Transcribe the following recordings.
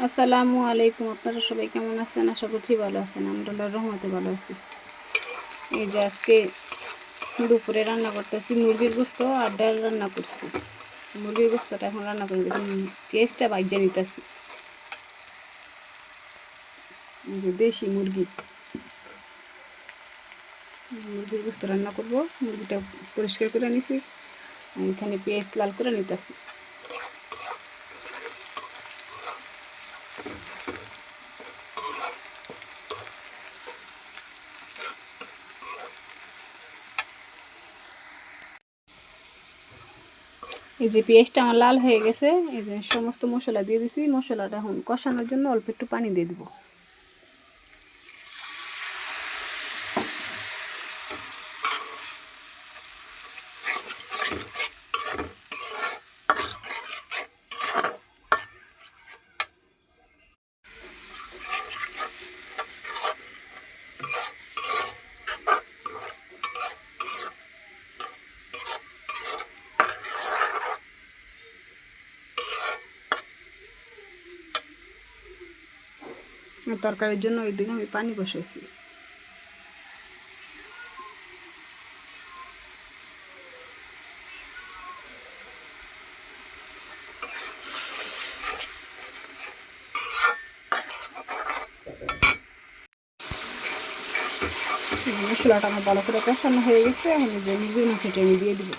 আসসালামু আলাইকুম। আপনারা সবাই কেমন আছেন? আশা করছি ভালো আছেন। আমরা আল্লাহর রহমতে ভালো আছি। এই যে আজকে দুপুরে রান্না করতেছি মুরগির গোস্ত আর ডাল রান্না করছি। মুরগির গোস্তটা এখন রান্না করে পেঁয়াজটা ভাজা নিতেছি। এই যে দেশি মুরগির গোস্ত রান্না করব। মুরগিটা পরিষ্কার করে নিছি, এখানে পেঁয়াজ লাল করে নিতেছি। এই যে পেঁয়াজটা আমার লাল হয়ে গেছে, এই যে সমস্ত মশলা দিয়ে দিছি। মশলাটা এখন কষানোর জন্য অল্প একটু পানি দিয়ে দিব। তরকারির জন্য ওইদিকে আমি পানি বসাইছি। মশলাটা আমার ভালো করে কষানো হয়ে গেছে, এখন এই যে মুরগির মাংসটা আমি দিয়ে দিব।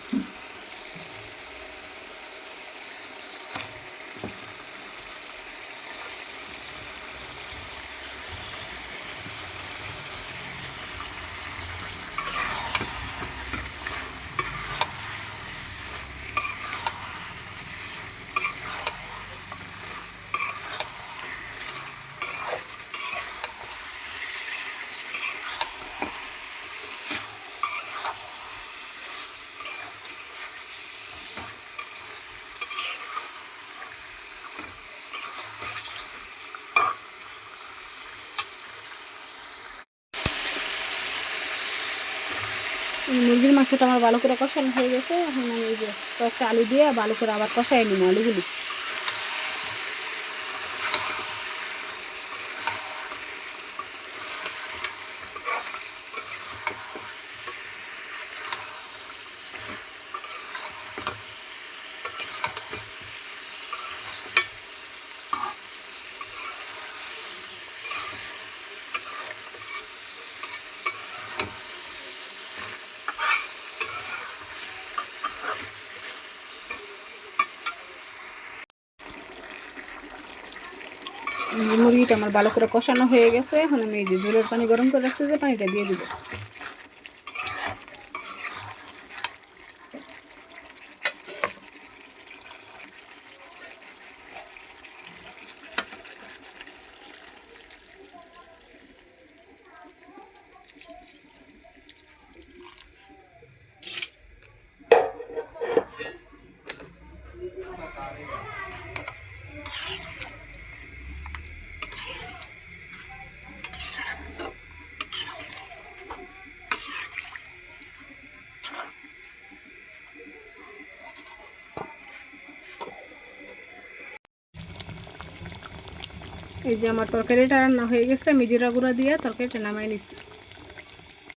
মুরগির মাংসটা আমার ভালো করে কষানো হয়ে গেছে, এখন আমি এই যে কয়েকটা আলু দিয়ে ভালো করে আবার কষাই নিব আলুগুলি। মুরগিটা আমার ভালো করে কষানো হয়ে গেছে, এখন আমি এই যে ঝোলের পানি গরম করে রাখছি, যে পানিটা দিয়ে দিব। এই যে আমার তরকারিটা রান্না হয়ে গেছে, আমি জিরা গুঁড়া দিয়ে তরকারিটা নামাই নিচ্ছি।